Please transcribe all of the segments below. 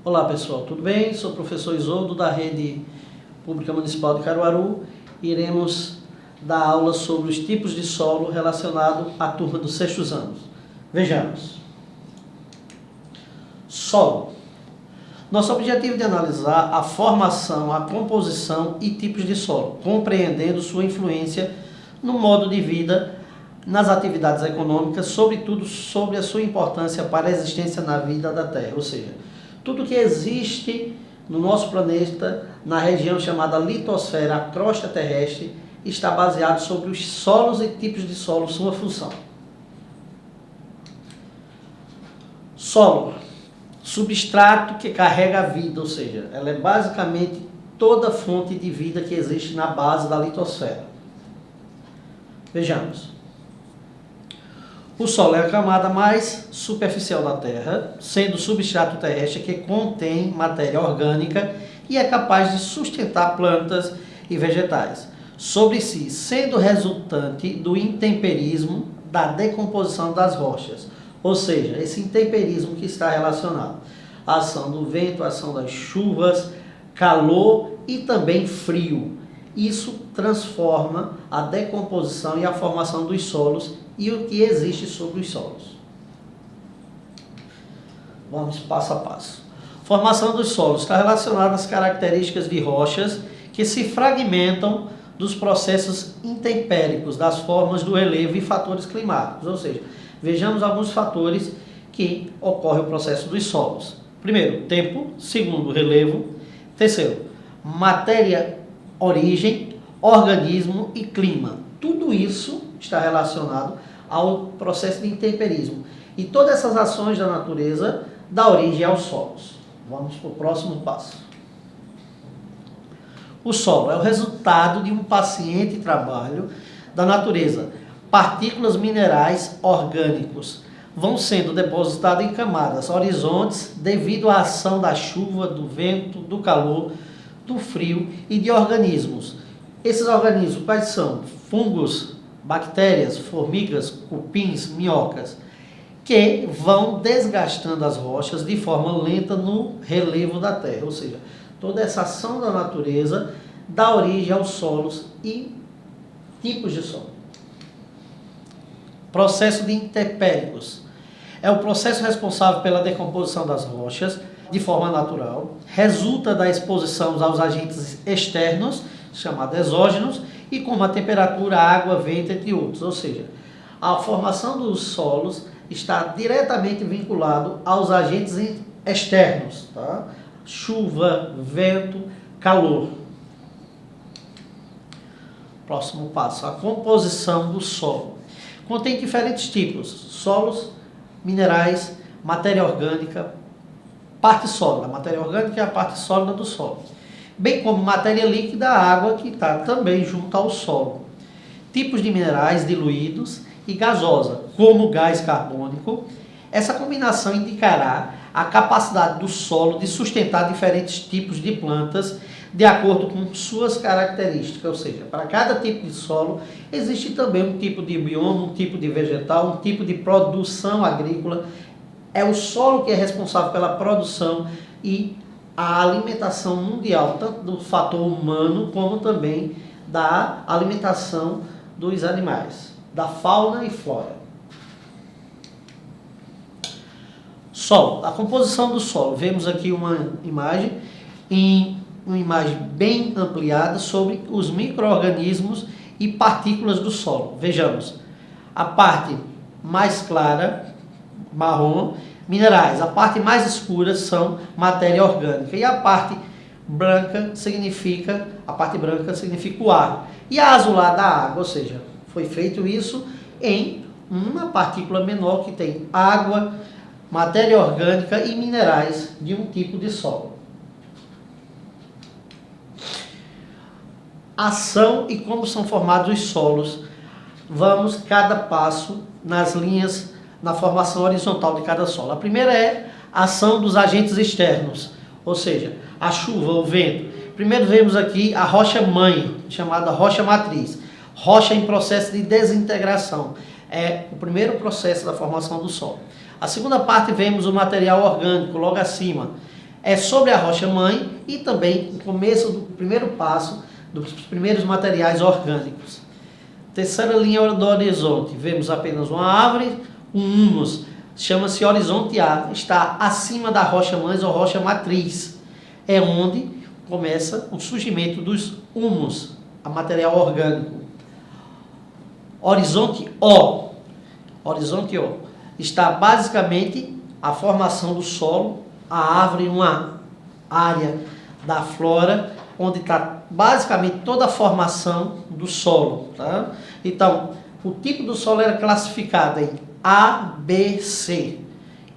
Olá pessoal, tudo bem? Sou o professor Isoldo da Rede Pública Municipal de Caruaru e iremos dar aula sobre os tipos de solo relacionado à turma dos sextos anos. Vejamos. Solo. Nosso objetivo é de analisar a formação, a composição e tipos de solo, compreendendo sua influência no modo de vida, nas atividades econômicas, sobretudo sobre a sua importância para a existência na vida da Terra, ou seja, tudo que existe no nosso planeta, na região chamada litosfera, a crosta terrestre, está baseado sobre os solos e tipos de solo, sua função. Solo, substrato que carrega a vida, ou seja, ela é basicamente toda fonte de vida que existe na base da litosfera. Vejamos. O solo é a camada mais superficial da Terra, sendo o substrato terrestre que contém matéria orgânica e é capaz de sustentar plantas e vegetais sobre si, sendo resultante do intemperismo da decomposição das rochas, ou seja, esse intemperismo que está relacionado à ação do vento, à ação das chuvas, calor e também frio. Isso transforma a decomposição e a formação dos solos e o que existe sobre os solos. Vamos passo a passo. Formação dos solos está relacionada às características de rochas que se fragmentam dos processos intempéricos, das formas do relevo e fatores climáticos. Ou seja, vejamos alguns fatores que ocorrem o processo dos solos. Primeiro, tempo. Segundo, relevo. Terceiro, matéria, origem, organismo e clima. Tudo isso está relacionado ao processo de intemperismo. E todas essas ações da natureza dão origem aos solos. Vamos para o próximo passo. O solo é o resultado de um paciente trabalho da natureza. Partículas minerais orgânicos vão sendo depositadas em camadas, horizontes, devido à ação da chuva, do vento, do calor, do frio e de organismos. Esses organismos quais são? Fungos, bactérias, formigas, cupins, minhocas, que vão desgastando as rochas de forma lenta no relevo da Terra, ou seja, toda essa ação da natureza dá origem aos solos e tipos de solo. Processo de intempéricos. É o processo responsável pela decomposição das rochas de forma natural, resulta da exposição aos agentes externos, chamados exógenos, e como a temperatura, água, vento, entre outros. Ou seja, a formação dos solos está diretamente vinculado aos agentes externos, tá? Chuva, vento, calor. Próximo passo, a composição do solo. Contém diferentes tipos: solos, minerais, matéria orgânica, parte sólida. A matéria orgânica é a parte sólida do solo, bem como matéria líquida, a água, que está também junto ao solo. Tipos de minerais diluídos e gasosa, como o gás carbônico. Essa combinação indicará a capacidade do solo de sustentar diferentes tipos de plantas de acordo com suas características, ou seja, para cada tipo de solo existe também um tipo de bioma, um tipo de vegetal, um tipo de produção agrícola. É o solo que é responsável pela produção e a alimentação mundial, tanto do fator humano como também da alimentação dos animais, da fauna e flora. Solo, a composição do solo. Vemos aqui uma imagem bem ampliada sobre os micro-organismos e partículas do solo. Vejamos, a parte mais clara, marrom, minerais. A parte mais escura são matéria orgânica e a parte branca significa o ar. E a azulada, a água, ou seja, foi feito isso em uma partícula menor que tem água, matéria orgânica e minerais de um tipo de solo. Ação e como são formados os solos. Vamos cada passo nas linhas, na formação horizontal de cada solo. A primeira é a ação dos agentes externos, ou seja, a chuva, o vento. Primeiro vemos aqui a rocha mãe, chamada rocha matriz. Rocha em processo de desintegração. É o primeiro processo da formação do solo. A segunda parte vemos o material orgânico, logo acima. É sobre a rocha mãe e também o começo do primeiro passo dos primeiros materiais orgânicos. Terceira linha do horizonte, vemos apenas uma árvore, um humus, chama-se horizonte A, está acima da rocha mãe ou rocha matriz. É onde começa o surgimento dos humus, a material orgânico. Horizonte O. Horizonte O está basicamente a formação do solo, a árvore, uma área da flora, onde está basicamente toda a formação do solo. Tá? Então, o tipo do solo era classificado em A, B, C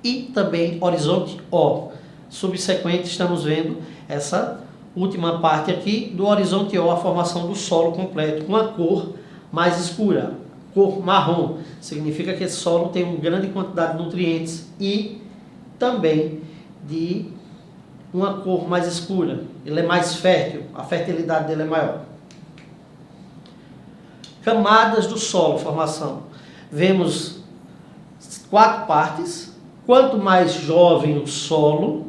e também horizonte O. Subsequente, estamos vendo essa última parte aqui do horizonte O, a formação do solo completo, com a cor mais escura, cor marrom. Significa que esse solo tem uma grande quantidade de nutrientes e também de uma cor mais escura. Ele é mais fértil, a fertilidade dele é maior. Camadas do solo, formação. Vemos 4 partes. Quanto mais jovem o solo,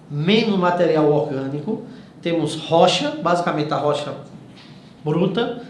menos material orgânico. Temos rocha, basicamente a rocha bruta.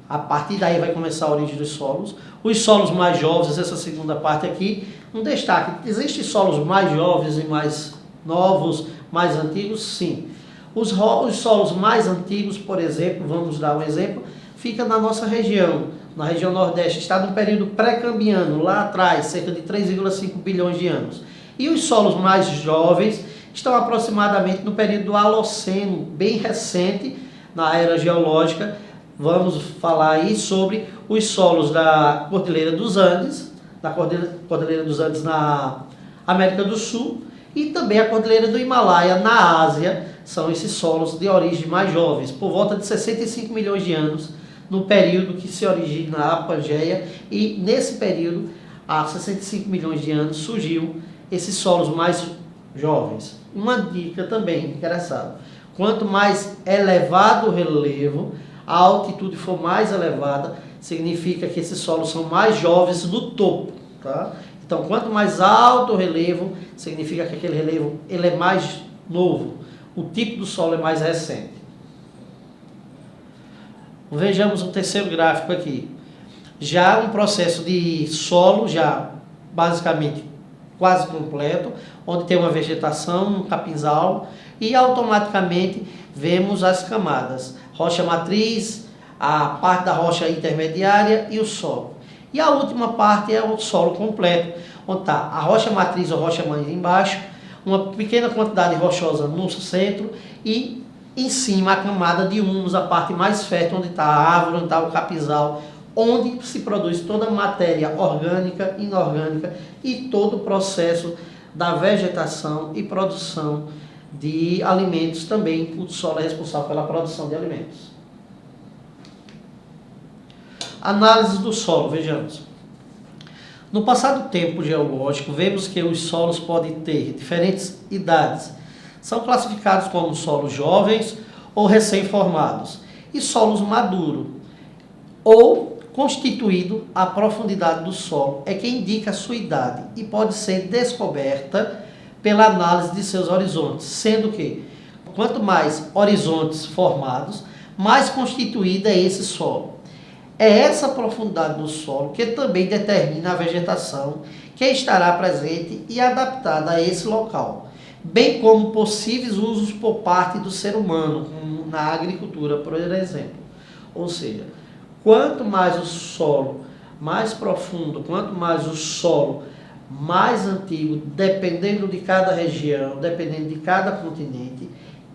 A partir daí vai começar a origem dos solos. Os solos mais jovens, essa segunda parte aqui, um destaque. Existem solos mais jovens e mais novos, mais antigos? Sim. Os solos mais antigos, por exemplo, vamos dar um exemplo, fica na nossa região, na região Nordeste, está num período pré-cambriano, lá atrás, cerca de 3,5 bilhões de anos. E os solos mais jovens estão aproximadamente no período do Holoceno, bem recente, na era geológica. Vamos falar aí sobre os solos da Cordilheira dos Andes, da Cordilheira dos Andes na América do Sul, e também a Cordilheira do Himalaia na Ásia. São esses solos de origem mais jovens, por volta de 65 milhões de anos, no período que se origina a Pangeia, e nesse período, há 65 milhões de anos, surgiu esses solos mais jovens. Uma dica também interessada: quanto mais elevado o relevo, a altitude for mais elevada, significa que esses solos são mais jovens no topo. Tá? Então, quanto mais alto o relevo, significa que aquele relevo ele é mais novo. O tipo do solo é mais recente. Vejamos o terceiro gráfico aqui. Já um processo de solo, já basicamente quase completo, onde tem uma vegetação, um capinzal, e automaticamente vemos as camadas. Rocha matriz, a parte da rocha intermediária e o solo. E a última parte é o solo completo, onde está a rocha matriz ou rocha mãe embaixo, uma pequena quantidade rochosa no centro e em cima a camada de humus, a parte mais fértil, onde está a árvore, onde está o capinzal, onde se produz toda a matéria orgânica, inorgânica e todo o processo da vegetação e produção de alimentos também. O solo é responsável pela produção de alimentos. Análise do solo, vejamos. No passado tempo geológico, vemos que os solos podem ter diferentes idades. São classificados como solos jovens ou recém-formados e solos maduros ou constituído. A profundidade do solo é que indica a sua idade e pode ser descoberta pela análise de seus horizontes, sendo que quanto mais horizontes formados, mais constituído é esse solo. É essa profundidade do solo que também determina a vegetação que estará presente e adaptada a esse local, bem como possíveis usos por parte do ser humano, como na agricultura, por exemplo. Ou seja, quanto mais o solo mais profundo, quanto mais o solo mais antigo, dependendo de cada região, dependendo de cada continente,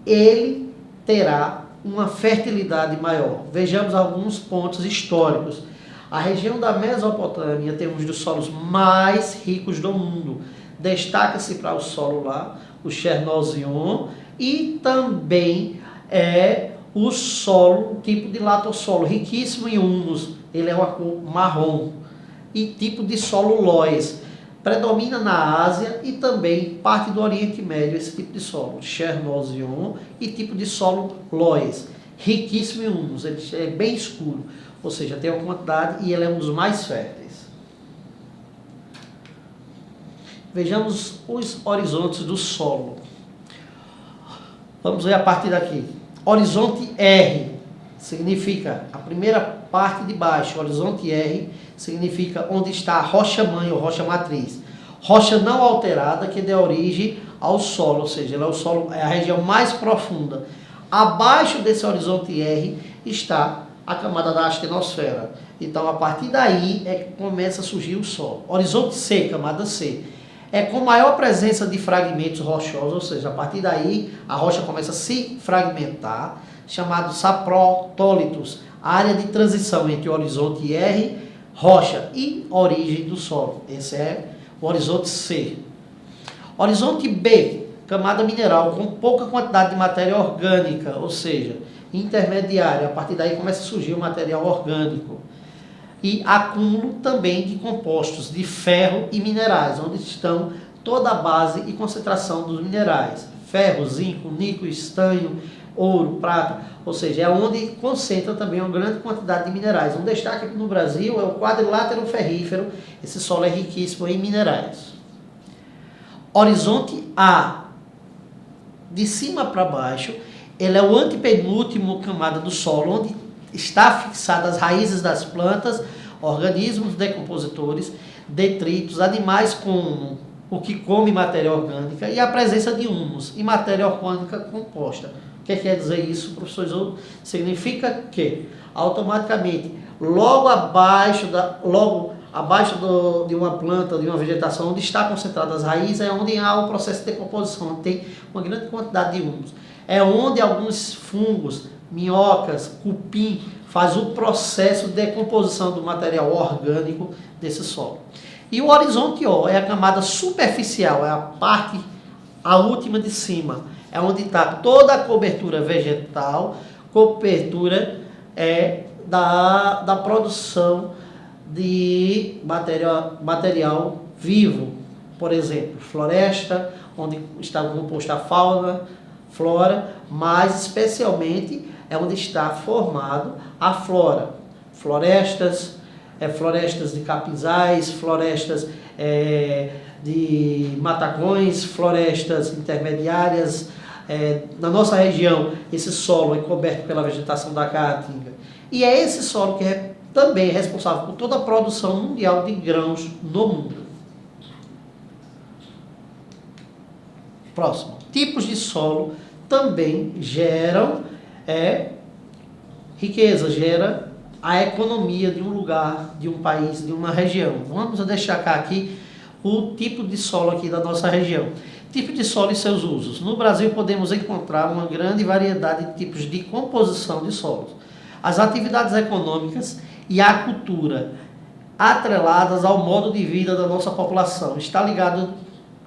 ele terá uma fertilidade maior. Vejamos alguns pontos históricos. A região da Mesopotâmia tem um dos solos mais ricos do mundo. Destaca-se para o solo lá o Chernozem e também o solo, tipo de latossolo, riquíssimo em humus. Ele é uma cor marrom. E tipo de solo loess. Predomina na Ásia e também parte do Oriente Médio esse tipo de solo, Chernozem e tipo de solo Loess, riquíssimo em humus, ele é bem escuro, ou seja, tem uma quantidade e ele é um dos mais férteis. Vejamos os horizontes do solo. Vamos ver a partir daqui. Horizonte R significa a primeira parte de baixo. Horizonte R significa onde está a rocha-mãe ou rocha-matriz. Rocha não alterada que dê origem ao solo, ou seja, ela é o solo, é a região mais profunda. Abaixo desse horizonte R está a camada da astenosfera. Então, a partir daí é que começa a surgir o solo. Horizonte C, camada C, é com maior presença de fragmentos rochosos, ou seja, a partir daí a rocha começa a se fragmentar, chamado saprotólitos, área de transição entre o horizonte R, rocha e origem do solo. Esse é o horizonte C. Horizonte B, camada mineral com pouca quantidade de matéria orgânica, ou seja, intermediária. A partir daí começa a surgir o material orgânico. E acúmulo também de compostos de ferro e minerais, onde estão toda a base e concentração dos minerais. Ferro, zinco, níquel, estanho, ouro, prata, ou seja, é onde concentra também uma grande quantidade de minerais. Um destaque aqui no Brasil é o quadrilátero ferrífero, esse solo é riquíssimo em minerais. Horizonte A, de cima para baixo, ele é o antepenúltimo camada do solo, onde está fixadas as raízes das plantas, organismos decompositores, detritos, animais como o que come matéria orgânica e a presença de humus e matéria orgânica composta. O que quer dizer isso, professor Isoldo? Significa que, automaticamente, logo abaixo de uma planta, de uma vegetação, onde está concentrada as raízes, é onde há o processo de decomposição, onde tem uma grande quantidade de humus. É onde alguns fungos, minhocas, cupim, faz o processo de decomposição do material orgânico desse solo. E o horizonte O é a camada superficial, é a última de cima, é onde está toda a cobertura vegetal, cobertura da produção de material vivo, por exemplo, floresta, onde está composta a fauna, flora, mas especialmente é onde está formado a flora. Florestas de capinzais, florestas de matacões, florestas intermediárias. Na nossa região, esse solo é coberto pela vegetação da caatinga. E é esse solo que é também responsável por toda a produção mundial de grãos no mundo. Próximo. Tipos de solo também geram riqueza, gera a economia de um lugar, de um país, de uma região. Vamos destacar aqui o tipo de solo aqui da nossa região. Tipo de solo e seus usos. No Brasil podemos encontrar uma grande variedade de tipos de composição de solos. As atividades econômicas e a cultura atreladas ao modo de vida da nossa população está ligado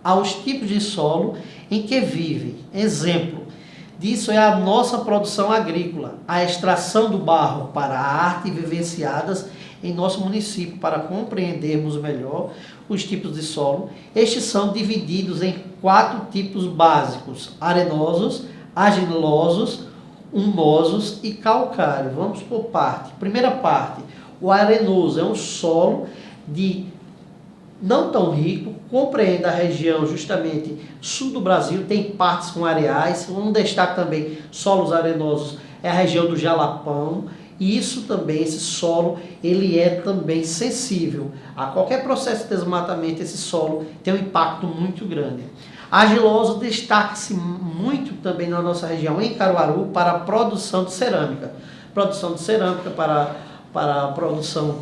aos tipos de solo em que vive. Exemplo disso é a nossa produção agrícola, a extração do barro para a arte vivenciadas em nosso município. Para compreendermos melhor os tipos de solo, estes são divididos em 4 tipos básicos: arenosos, argilosos, humosos e calcário. Vamos por parte. Primeira parte, o arenoso é um solo de não tão rico, compreende a região justamente sul do Brasil, tem partes com areais. Um destaque também, solos arenosos, é a região do Jalapão. E isso também, esse solo, ele é também sensível a qualquer processo de desmatamento. Esse solo tem um impacto muito grande. Argiloso destaca-se muito também na nossa região, em Caruaru, para a produção de cerâmica. Produção de cerâmica para a produção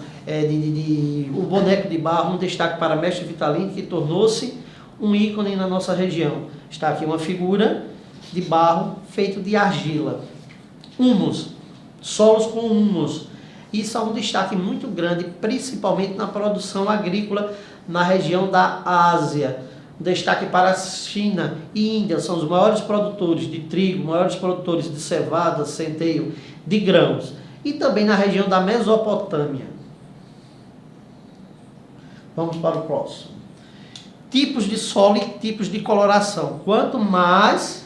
o boneco de barro, um destaque para Mestre Vitalino, que tornou-se um ícone na nossa região. Está aqui uma figura de barro feito de argila. Humus, solos com humus. Isso é um destaque muito grande, principalmente na produção agrícola na região da Ásia. Destaque para a China e Índia, são os maiores produtores de trigo, maiores produtores de cevada, centeio, de grãos. E também na região da Mesopotâmia. Vamos para o próximo. tipos de solo e tipos de coloração. Quanto mais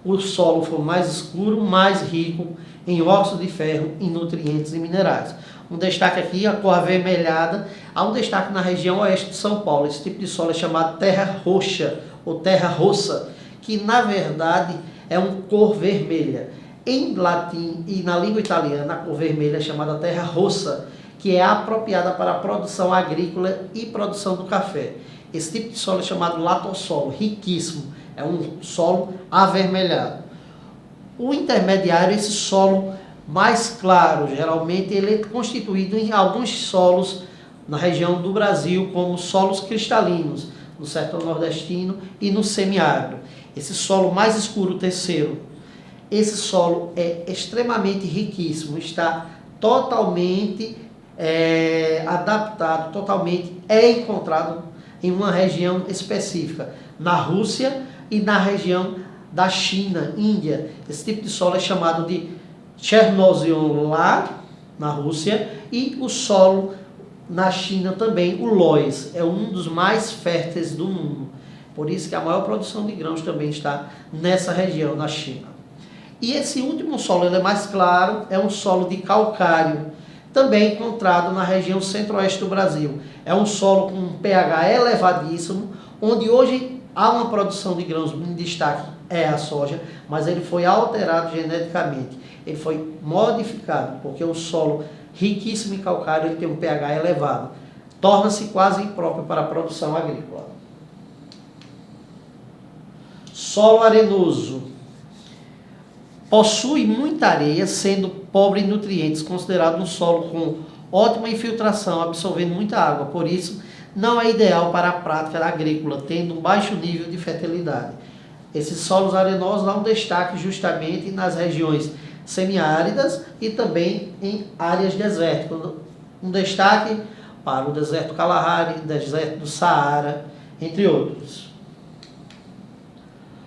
o solo for mais escuro, mais rico em óxido de ferro, em nutrientes e minerais. Um destaque aqui, a cor avermelhada. Há um destaque na região oeste de São Paulo. Esse tipo de solo é chamado terra roxa ou terra rossa, que na verdade é uma cor vermelha. Em latim e na língua italiana, a cor vermelha é chamada terra rossa, que é apropriada para a produção agrícola e produção do café. Esse tipo de solo é chamado latossolo, riquíssimo. É um solo avermelhado. O intermediário, esse solo mais claro, geralmente ele é constituído em alguns solos na região do Brasil, como solos cristalinos, no sertão nordestino e no semiárido. Esse solo mais escuro, o terceiro, esse solo é extremamente riquíssimo, está totalmente adaptado, totalmente encontrado em uma região específica, na Rússia e na região da China, Índia. Esse tipo de solo é chamado de Chernozem lá na Rússia, e o solo na China também, o Loess, é um dos mais férteis do mundo. Por isso que a maior produção de grãos também está nessa região, na China. E esse último solo, ele é mais claro, é um solo de calcário, também encontrado na região centro-oeste do Brasil. É um solo com um pH elevadíssimo, onde hoje há uma produção de grãos em destaque, é a soja, mas ele foi alterado geneticamente. Ele foi modificado, porque o solo riquíssimo em calcário, ele tem um pH elevado. Torna-se quase impróprio para a produção agrícola. Solo arenoso. Possui muita areia, sendo pobre em nutrientes, considerado um solo com ótima infiltração, absorvendo muita água. Por isso, não é ideal para a prática agrícola, tendo um baixo nível de fertilidade. Esses solos arenosos dão um destaque justamente nas regiões semiáridas e também em áreas desérticas. Um destaque para o deserto do Kalahari, deserto do Saara, entre outros.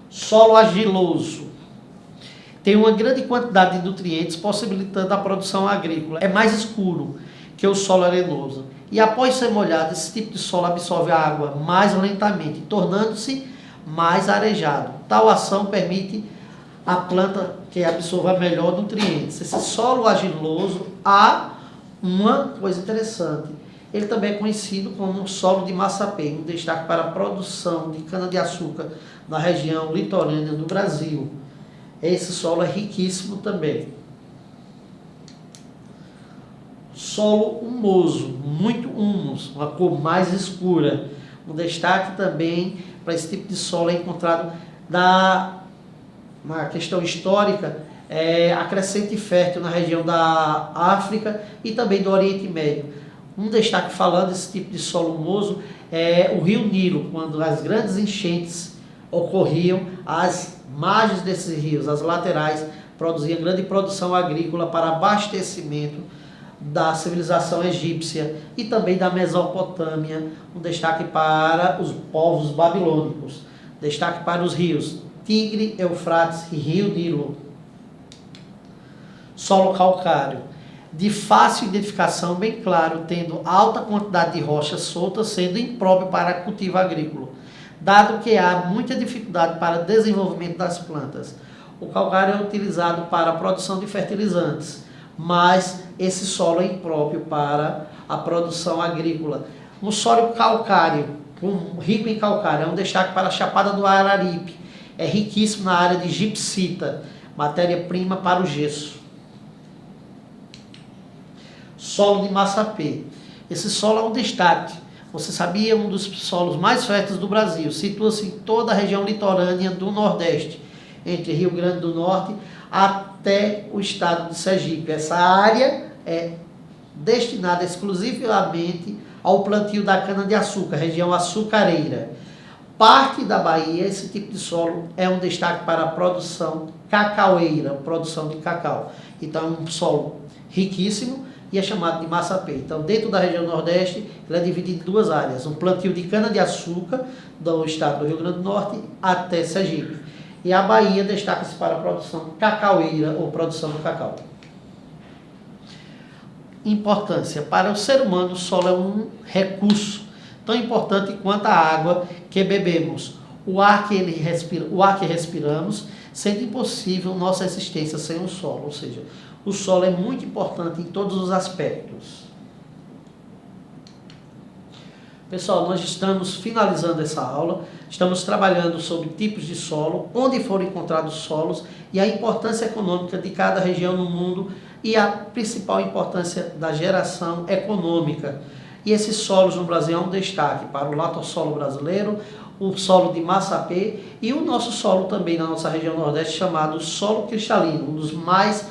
Solo argiloso. Tem uma grande quantidade de nutrientes, possibilitando a produção agrícola. É mais escuro que o solo arenoso. E após ser molhado, esse tipo de solo absorve a água mais lentamente, tornando-se mais arejado. Tal ação permite a planta que absorva melhor nutrientes. Esse solo argiloso, há uma coisa interessante. Ele também é conhecido como um solo de massapê, um destaque para a produção de cana-de-açúcar na região litorânea do Brasil. Esse solo é riquíssimo também. Solo humoso, muito humus, uma cor mais escura. Um destaque também para esse tipo de solo é encontrado na questão histórica, a crescente fértil na região da África e também do Oriente Médio. Um destaque falando desse tipo de solo humoso é o rio Nilo, quando as grandes enchentes ocorriam, as margens desses rios, as laterais, produziam grande produção agrícola para abastecimento da civilização egípcia e também da Mesopotâmia. Um destaque para os povos babilônicos. Destaque para os rios Tigre, Eufrates e rio Nilo. Solo calcário. De fácil identificação, bem claro, tendo alta quantidade de rochas soltas, sendo impróprio para cultivo agrícola, dado que há muita dificuldade para o desenvolvimento das plantas. O calcário é utilizado para a produção de fertilizantes, mas esse solo é impróprio para a produção agrícola. Um solo calcário, rico em calcário, é um destaque para a Chapada do Araripe. É riquíssimo na área de gipsita, matéria-prima para o gesso. Solo de massapê. Esse solo é um destaque. Você sabia, um dos solos mais férteis do Brasil. Situa-se em toda a região litorânea do Nordeste, entre Rio Grande do Norte até o estado de Sergipe. Essa área é destinada exclusivamente ao plantio da cana-de-açúcar, região açucareira. Parte da Bahia, esse tipo de solo é um destaque para a produção cacaueira, produção de cacau. Então, é um solo riquíssimo e é chamado de massapê. Então, dentro da região Nordeste, ele é dividido em duas áreas. Um plantio de cana-de-açúcar do estado do Rio Grande do Norte até Sergipe. E a Bahia destaca-se para a produção cacaueira ou produção do cacau. Importância. Para o ser humano, o solo é um recurso tão importante quanto a água que bebemos. O ar que respiramos, sendo impossível nossa existência sem o solo. Ou seja, o solo é muito importante em todos os aspectos. Pessoal, nós estamos finalizando essa aula, estamos trabalhando sobre tipos de solo, onde foram encontrados solos e a importância econômica de cada região no mundo e a principal importância da geração econômica. E esses solos no Brasil é um destaque para o latossolo brasileiro, o solo de Massapê e o nosso solo também na nossa região nordeste chamado solo cristalino, um dos mais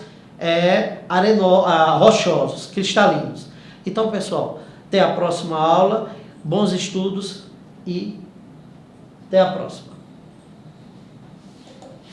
rochosos, cristalinos. Então, pessoal, até a próxima aula. Bons estudos e até a próxima.